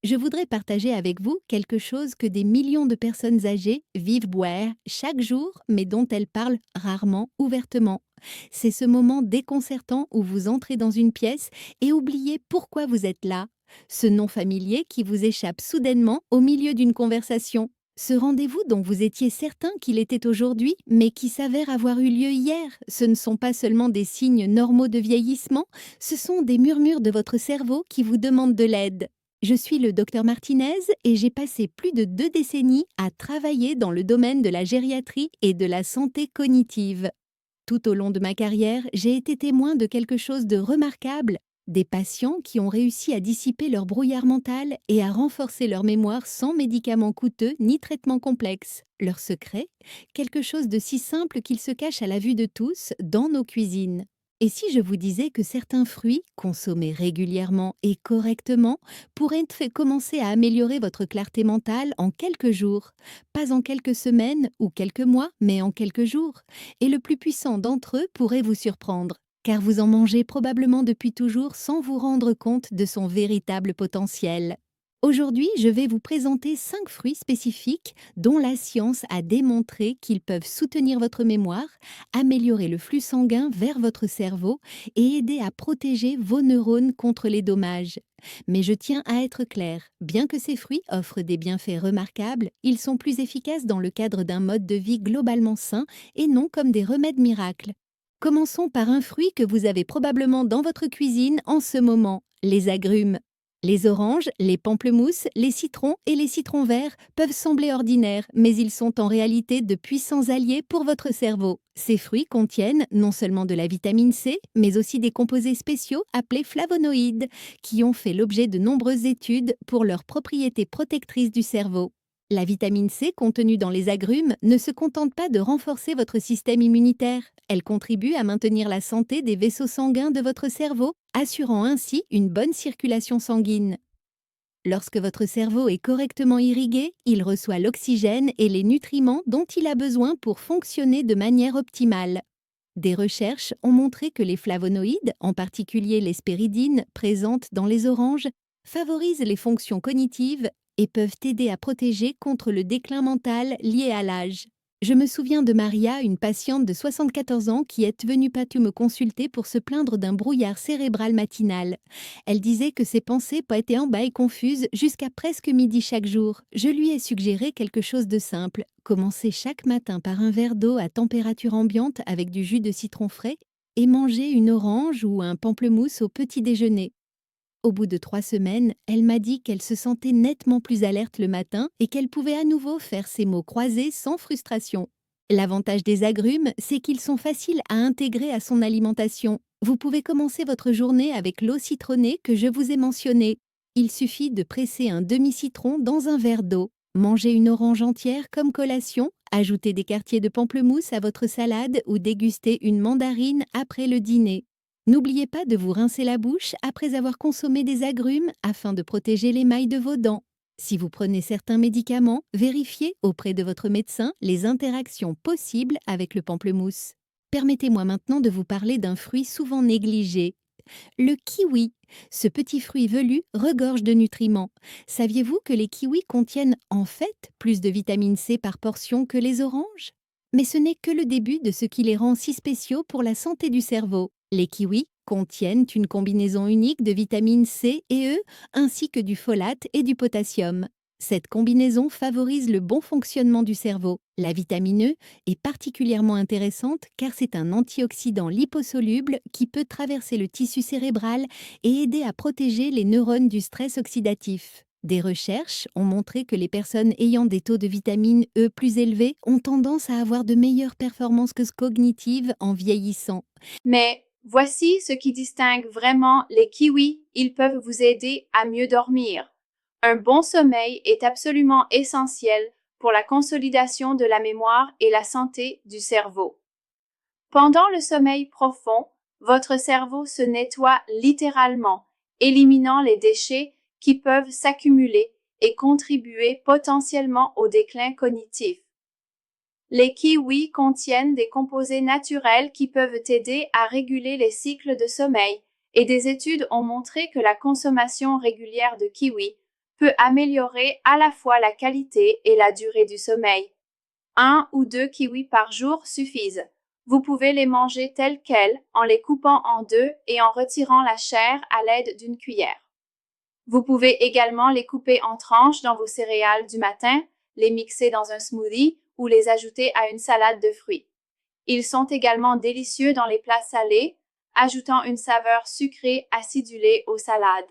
Je voudrais partager avec vous quelque chose que des millions de personnes âgées vivent boire chaque jour, mais dont elles parlent rarement ouvertement. C'est ce moment déconcertant où vous entrez dans une pièce et oubliez pourquoi vous êtes là. Ce nom familier qui vous échappe soudainement au milieu d'une conversation. Ce rendez-vous dont vous étiez certain qu'il était aujourd'hui, mais qui s'avère avoir eu lieu hier, ce ne sont pas seulement des signes normaux de vieillissement, ce sont des murmures de votre cerveau qui vous demandent de l'aide. Je suis le docteur Martinez et j'ai passé plus de 2 décennies à travailler dans le domaine de la gériatrie et de la santé cognitive. Tout au long de ma carrière, j'ai été témoin de quelque chose de remarquable, des patients qui ont réussi à dissiper leur brouillard mental et à renforcer leur mémoire sans médicaments coûteux ni traitements complexes. Leur secret, quelque chose de si simple qu'il se cache à la vue de tous dans nos cuisines. Et si je vous disais que certains fruits, consommés régulièrement et correctement, pourraient commencer à améliorer votre clarté mentale en quelques jours, pas en quelques semaines ou quelques mois, mais en quelques jours, et le plus puissant d'entre eux pourrait vous surprendre, car vous en mangez probablement depuis toujours sans vous rendre compte de son véritable potentiel. Aujourd'hui, je vais vous présenter 5 fruits spécifiques dont la science a démontré qu'ils peuvent soutenir votre mémoire, améliorer le flux sanguin vers votre cerveau et aider à protéger vos neurones contre les dommages. Mais je tiens à être clair, bien que ces fruits offrent des bienfaits remarquables, ils sont plus efficaces dans le cadre d'un mode de vie globalement sain et non comme des remèdes miracles. Commençons par un fruit que vous avez probablement dans votre cuisine en ce moment, les agrumes. Les oranges, les pamplemousses, les citrons et les citrons verts peuvent sembler ordinaires, mais ils sont en réalité de puissants alliés pour votre cerveau. Ces fruits contiennent non seulement de la vitamine C, mais aussi des composés spéciaux appelés flavonoïdes, qui ont fait l'objet de nombreuses études pour leurs propriétés protectrices du cerveau. La vitamine C contenue dans les agrumes ne se contente pas de renforcer votre système immunitaire. Elle contribue à maintenir la santé des vaisseaux sanguins de votre cerveau, assurant ainsi une bonne circulation sanguine. Lorsque votre cerveau est correctement irrigué, il reçoit l'oxygène et les nutriments dont il a besoin pour fonctionner de manière optimale. Des recherches ont montré que les flavonoïdes, en particulier les spiridines présentes dans les oranges, favorisent les fonctions cognitives et peuvent aider à protéger contre le déclin mental lié à l'âge. Je me souviens de Maria, une patiente de 74 ans qui est venue partout me consulter pour se plaindre d'un brouillard cérébral matinal. Elle disait que ses pensées étaient en bas et confuses jusqu'à presque midi chaque jour. Je lui ai suggéré quelque chose de simple. Commencer chaque matin par un verre d'eau à température ambiante avec du jus de citron frais et manger une orange ou un pamplemousse au petit déjeuner. Au bout de 3 semaines, elle m'a dit qu'elle se sentait nettement plus alerte le matin et qu'elle pouvait à nouveau faire ses mots croisés sans frustration. L'avantage des agrumes, c'est qu'ils sont faciles à intégrer à son alimentation. Vous pouvez commencer votre journée avec l'eau citronnée que je vous ai mentionnée. Il suffit de presser un demi-citron dans un verre d'eau. Manger une orange entière comme collation, ajouter des quartiers de pamplemousse à votre salade ou déguster une mandarine après le dîner. N'oubliez pas de vous rincer la bouche après avoir consommé des agrumes afin de protéger l'émail de vos dents. Si vous prenez certains médicaments, vérifiez auprès de votre médecin les interactions possibles avec le pamplemousse. Permettez-moi maintenant de vous parler d'un fruit souvent négligé, le kiwi. Ce petit fruit velu regorge de nutriments. Saviez-vous que les kiwis contiennent en fait plus de vitamine C par portion que les oranges? Mais ce n'est que le début de ce qui les rend si spéciaux pour la santé du cerveau. Les kiwis contiennent une combinaison unique de vitamines C et E, ainsi que du folate et du potassium. Cette combinaison favorise le bon fonctionnement du cerveau. La vitamine E est particulièrement intéressante car c'est un antioxydant liposoluble qui peut traverser le tissu cérébral et aider à protéger les neurones du stress oxydatif. Des recherches ont montré que les personnes ayant des taux de vitamine E plus élevés ont tendance à avoir de meilleures performances cognitives en vieillissant. Mais voici ce qui distingue vraiment les kiwis. Ils peuvent vous aider à mieux dormir. Un bon sommeil est absolument essentiel pour la consolidation de la mémoire et la santé du cerveau. Pendant le sommeil profond, votre cerveau se nettoie littéralement, éliminant les déchets qui peuvent s'accumuler et contribuer potentiellement au déclin cognitif. Les kiwis contiennent des composés naturels qui peuvent aider à réguler les cycles de sommeil, et des études ont montré que la consommation régulière de kiwis peut améliorer à la fois la qualité et la durée du sommeil. 1 ou 2 kiwis par jour suffisent. Vous pouvez les manger tels quels en les coupant en deux et en retirant la chair à l'aide d'une cuillère. Vous pouvez également les couper en tranches dans vos céréales du matin, les mixer dans un smoothie ou les ajouter à une salade de fruits. Ils sont également délicieux dans les plats salés, ajoutant une saveur sucrée acidulée aux salades.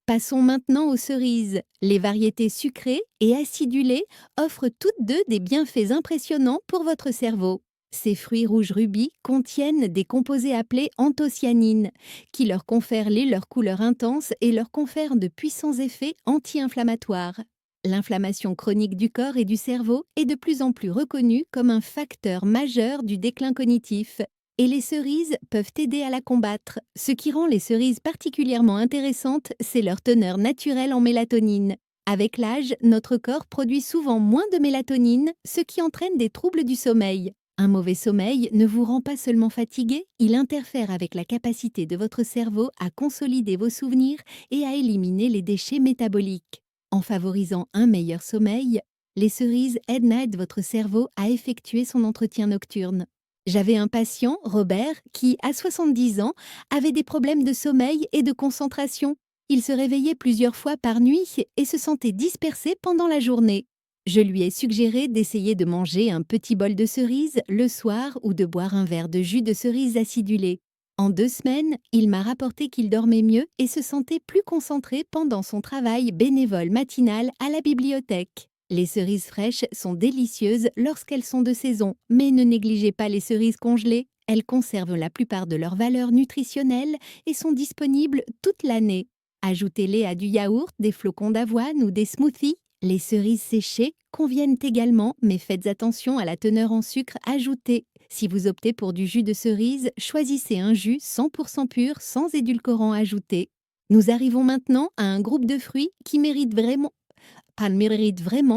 Passons maintenant aux cerises. Les variétés sucrées et acidulées offrent toutes deux des bienfaits impressionnants pour votre cerveau. Ces fruits rouges rubis contiennent des composés appelés anthocyanines, qui leur confèrent leur couleur intense et leur confèrent de puissants effets anti-inflammatoires. L'inflammation chronique du corps et du cerveau est de plus en plus reconnue comme un facteur majeur du déclin cognitif. Et les cerises peuvent aider à la combattre. Ce qui rend les cerises particulièrement intéressantes, c'est leur teneur naturelle en mélatonine. Avec l'âge, notre corps produit souvent moins de mélatonine, ce qui entraîne des troubles du sommeil. Un mauvais sommeil ne vous rend pas seulement fatigué, il interfère avec la capacité de votre cerveau à consolider vos souvenirs et à éliminer les déchets métaboliques. En favorisant un meilleur sommeil, les cerises aident votre cerveau à effectuer son entretien nocturne. J'avais un patient, Robert, qui, à 70 ans, avait des problèmes de sommeil et de concentration. Il se réveillait plusieurs fois par nuit et se sentait dispersé pendant la journée. Je lui ai suggéré d'essayer de manger un petit bol de cerises le soir ou de boire un verre de jus de cerise acidulé. En 2 semaines, il m'a rapporté qu'il dormait mieux et se sentait plus concentré pendant son travail bénévole matinal à la bibliothèque. Les cerises fraîches sont délicieuses lorsqu'elles sont de saison, mais ne négligez pas les cerises congelées. Elles conservent la plupart de leurs valeurs nutritionnelles et sont disponibles toute l'année. Ajoutez-les à du yaourt, des flocons d'avoine ou des smoothies. Les cerises séchées conviennent également, mais faites attention à la teneur en sucre ajoutée. Si vous optez pour du jus de cerise, choisissez un jus 100% pur sans édulcorant ajouté. Nous arrivons maintenant à un groupe de fruits qui méritent vraiment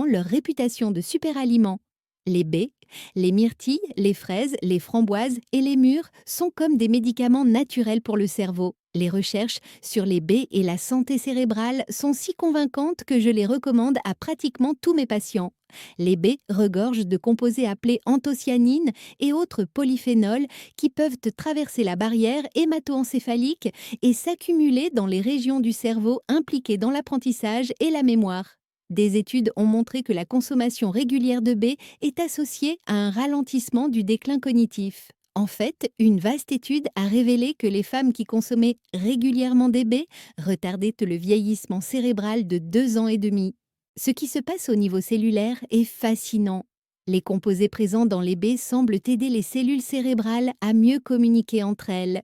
leur réputation de super aliments. Les baies, les myrtilles, les fraises, les framboises et les mûres sont comme des médicaments naturels pour le cerveau. Les recherches sur les baies et la santé cérébrale sont si convaincantes que je les recommande à pratiquement tous mes patients. Les baies regorgent de composés appelés anthocyanines et autres polyphénols qui peuvent traverser la barrière hémato-encéphalique et s'accumuler dans les régions du cerveau impliquées dans l'apprentissage et la mémoire. Des études ont montré que la consommation régulière de baies est associée à un ralentissement du déclin cognitif. En fait, une vaste étude a révélé que les femmes qui consommaient régulièrement des baies retardaient le vieillissement cérébral de 2 ans et demi. Ce qui se passe au niveau cellulaire est fascinant. Les composés présents dans les baies semblent aider les cellules cérébrales à mieux communiquer entre elles.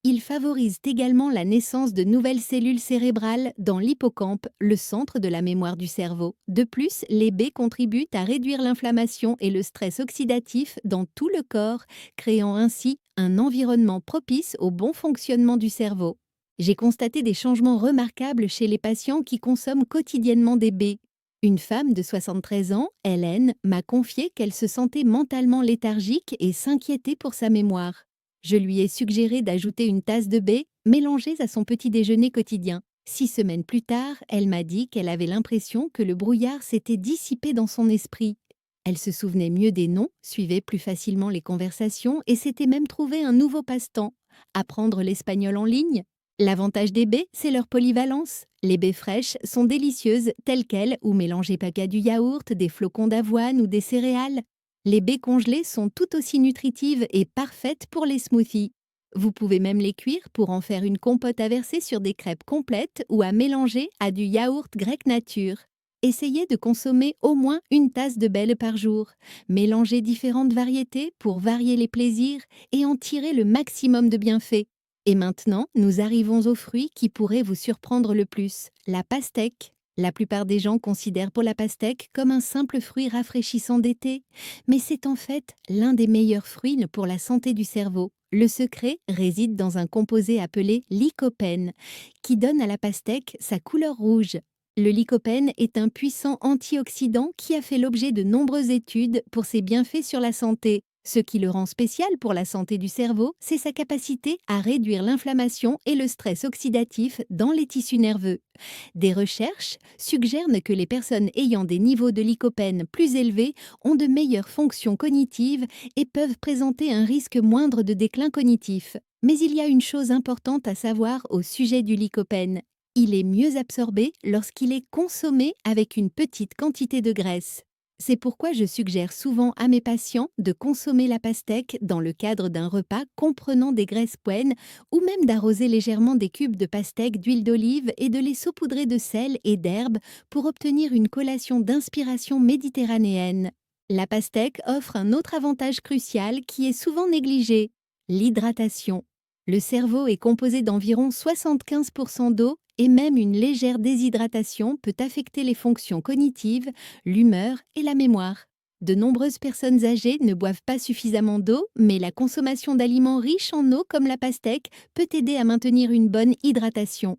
Ils favorisent également la naissance de nouvelles cellules cérébrales dans l'hippocampe, le centre de la mémoire du cerveau. De plus, les baies contribuent à réduire l'inflammation et le stress oxydatif dans tout le corps, créant ainsi un environnement propice au bon fonctionnement du cerveau. J'ai constaté des changements remarquables chez les patients qui consomment quotidiennement des baies. Une femme de 73 ans, Hélène, m'a confié qu'elle se sentait mentalement léthargique et s'inquiétait pour sa mémoire. Je lui ai suggéré d'ajouter une tasse de baies mélangées à son petit déjeuner quotidien. 6 semaines plus tard, elle m'a dit qu'elle avait l'impression que le brouillard s'était dissipé dans son esprit. Elle se souvenait mieux des noms, suivait plus facilement les conversations et s'était même trouvé un nouveau passe-temps, apprendre l'espagnol en ligne. L'avantage des baies, c'est leur polyvalence. Les baies fraîches sont délicieuses telles quelles ou mélangées à du yaourt, des flocons d'avoine ou des céréales. Les baies congelées sont tout aussi nutritives et parfaites pour les smoothies. Vous pouvez même les cuire pour en faire une compote à verser sur des crêpes complètes ou à mélanger à du yaourt grec nature. Essayez de consommer au moins une tasse de baies par jour. Mélangez différentes variétés pour varier les plaisirs et en tirer le maximum de bienfaits. Et maintenant, nous arrivons aux fruits qui pourraient vous surprendre le plus, la pastèque. La plupart des gens considèrent pour la pastèque comme un simple fruit rafraîchissant d'été, mais c'est en fait l'un des meilleurs fruits pour la santé du cerveau. Le secret réside dans un composé appelé lycopène, qui donne à la pastèque sa couleur rouge. Le lycopène est un puissant antioxydant qui a fait l'objet de nombreuses études pour ses bienfaits sur la santé. Ce qui le rend spécial pour la santé du cerveau, c'est sa capacité à réduire l'inflammation et le stress oxydatif dans les tissus nerveux. Des recherches suggèrent que les personnes ayant des niveaux de lycopène plus élevés ont de meilleures fonctions cognitives et peuvent présenter un risque moindre de déclin cognitif. Mais il y a une chose importante à savoir au sujet du lycopène. Il est mieux absorbé lorsqu'il est consommé avec une petite quantité de graisse. C'est pourquoi je suggère souvent à mes patients de consommer la pastèque dans le cadre d'un repas comprenant des graisses poênes ou même d'arroser légèrement des cubes de pastèque d'huile d'olive et de les saupoudrer de sel et d'herbes pour obtenir une collation d'inspiration méditerranéenne. La pastèque offre un autre avantage crucial qui est souvent négligé, l'hydratation. Le cerveau est composé d'environ 75% d'eau et même une légère déshydratation peut affecter les fonctions cognitives, l'humeur et la mémoire. De nombreuses personnes âgées ne boivent pas suffisamment d'eau, mais la consommation d'aliments riches en eau comme la pastèque peut aider à maintenir une bonne hydratation.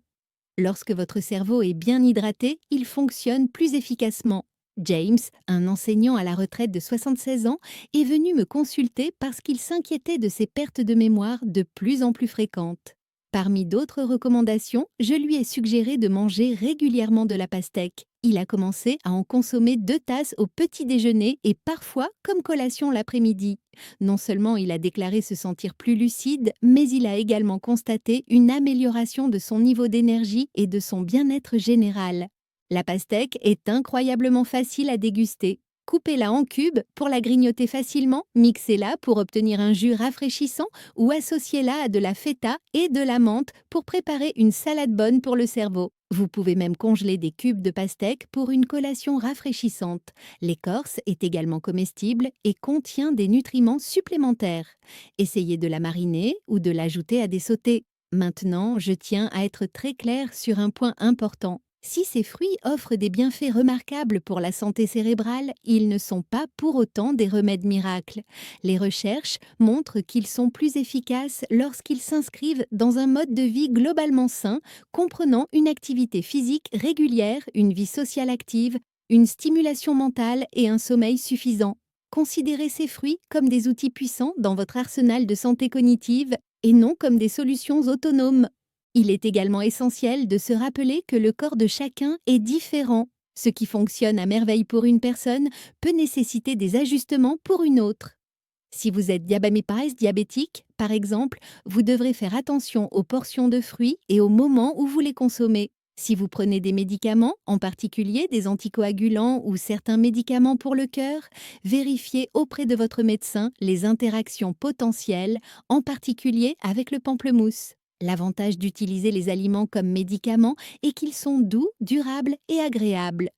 Lorsque votre cerveau est bien hydraté, il fonctionne plus efficacement. James, un enseignant à la retraite de 76 ans, est venu me consulter parce qu'il s'inquiétait de ses pertes de mémoire de plus en plus fréquentes. Parmi d'autres recommandations, je lui ai suggéré de manger régulièrement de la pastèque. Il a commencé à en consommer 2 tasses au petit déjeuner et parfois comme collation l'après-midi. Non seulement il a déclaré se sentir plus lucide, mais il a également constaté une amélioration de son niveau d'énergie et de son bien-être général. La pastèque est incroyablement facile à déguster. Coupez-la en cubes pour la grignoter facilement, mixez-la pour obtenir un jus rafraîchissant ou associez-la à de la feta et de la menthe pour préparer une salade bonne pour le cerveau. Vous pouvez même congeler des cubes de pastèque pour une collation rafraîchissante. L'écorce est également comestible et contient des nutriments supplémentaires. Essayez de la mariner ou de l'ajouter à des sautés. Maintenant, je tiens à être très claire sur un point important. Si ces fruits offrent des bienfaits remarquables pour la santé cérébrale, ils ne sont pas pour autant des remèdes miracles. Les recherches montrent qu'ils sont plus efficaces lorsqu'ils s'inscrivent dans un mode de vie globalement sain, comprenant une activité physique régulière, une vie sociale active, une stimulation mentale et un sommeil suffisant. Considérez ces fruits comme des outils puissants dans votre arsenal de santé cognitive et non comme des solutions autonomes. Il est également essentiel de se rappeler que le corps de chacun est différent. Ce qui fonctionne à merveille pour une personne peut nécessiter des ajustements pour une autre. Si vous êtes diabétique, par exemple, vous devrez faire attention aux portions de fruits et au moment où vous les consommez. Si vous prenez des médicaments, en particulier des anticoagulants ou certains médicaments pour le cœur, vérifiez auprès de votre médecin les interactions potentielles, en particulier avec le pamplemousse. L'avantage d'utiliser les aliments comme médicaments est qu'ils sont doux, durables et agréables.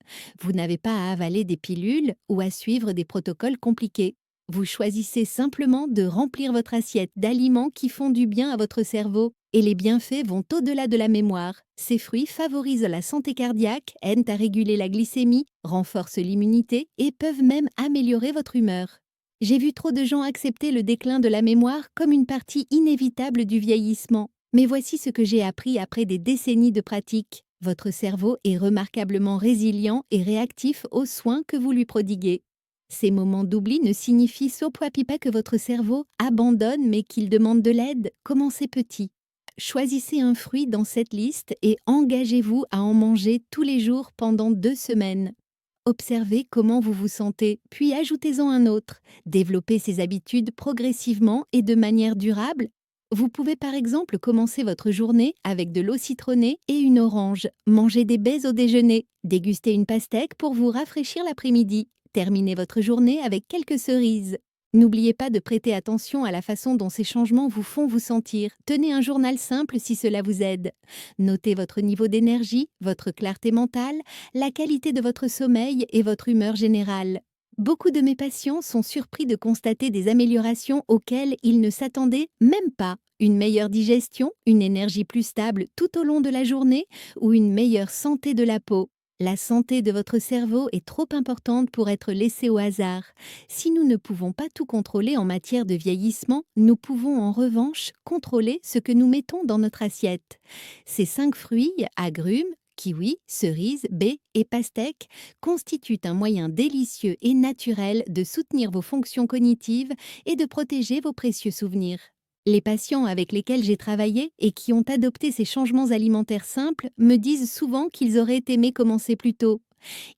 Vous n'avez pas à avaler des pilules ou à suivre des protocoles compliqués. Vous choisissez simplement de remplir votre assiette d'aliments qui font du bien à votre cerveau et les bienfaits vont au-delà de la mémoire. Ces fruits favorisent la santé cardiaque, aident à réguler la glycémie, renforcent l'immunité et peuvent même améliorer votre humeur. J'ai vu trop de gens accepter le déclin de la mémoire comme une partie inévitable du vieillissement. Mais voici ce que j'ai appris après des décennies de pratique. Votre cerveau est remarquablement résilient et réactif aux soins que vous lui prodiguez. Ces moments d'oubli ne signifient surtout pas que votre cerveau abandonne mais qu'il demande de l'aide. Commencez petit. Choisissez un fruit dans cette liste et engagez-vous à en manger tous les jours pendant 2 semaines. Observez comment vous vous sentez, puis ajoutez-en un autre. Développez ces habitudes progressivement et de manière durable. Vous pouvez par exemple commencer votre journée avec de l'eau citronnée et une orange, manger des baies au déjeuner, déguster une pastèque pour vous rafraîchir l'après-midi, terminer votre journée avec quelques cerises. N'oubliez pas de prêter attention à la façon dont ces changements vous font vous sentir. Tenez un journal simple si cela vous aide. Notez votre niveau d'énergie, votre clarté mentale, la qualité de votre sommeil et votre humeur générale. Beaucoup de mes patients sont surpris de constater des améliorations auxquelles ils ne s'attendaient même pas. Une meilleure digestion, une énergie plus stable tout au long de la journée ou une meilleure santé de la peau. La santé de votre cerveau est trop importante pour être laissée au hasard. Si nous ne pouvons pas tout contrôler en matière de vieillissement, nous pouvons en revanche contrôler ce que nous mettons dans notre assiette. Ces 5 fruits, agrumes, Kiwi, cerises, baies et pastèques constituent un moyen délicieux et naturel de soutenir vos fonctions cognitives et de protéger vos précieux souvenirs. Les patients avec lesquels j'ai travaillé et qui ont adopté ces changements alimentaires simples me disent souvent qu'ils auraient aimé commencer plus tôt.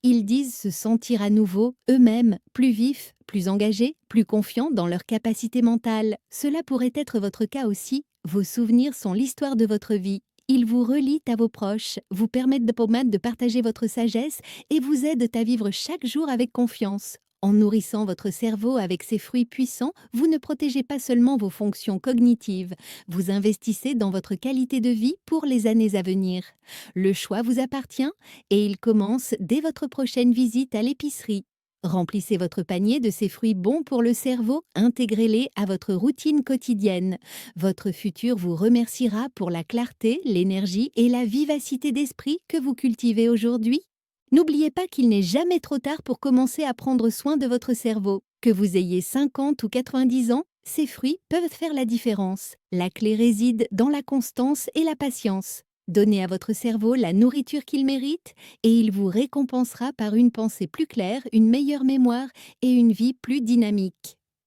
Ils disent se sentir à nouveau eux-mêmes, plus vifs, plus engagés, plus confiants dans leur capacité mentale. Cela pourrait être votre cas aussi. Vos souvenirs sont l'histoire de votre vie. Ils vous relient à vos proches, vous permettent de partager votre sagesse et vous aident à vivre chaque jour avec confiance. En nourrissant votre cerveau avec ces fruits puissants, vous ne protégez pas seulement vos fonctions cognitives, vous investissez dans votre qualité de vie pour les années à venir. Le choix vous appartient et il commence dès votre prochaine visite à l'épicerie. Remplissez votre panier de ces fruits bons pour le cerveau, intégrez-les à votre routine quotidienne. Votre futur vous remerciera pour la clarté, l'énergie et la vivacité d'esprit que vous cultivez aujourd'hui. N'oubliez pas qu'il n'est jamais trop tard pour commencer à prendre soin de votre cerveau. Que vous ayez 50 ou 90 ans, ces fruits peuvent faire la différence. La clé réside dans la constance et la patience. Donnez à votre cerveau la nourriture qu'il mérite et il vous récompensera par une pensée plus claire, une meilleure mémoire et une vie plus dynamique.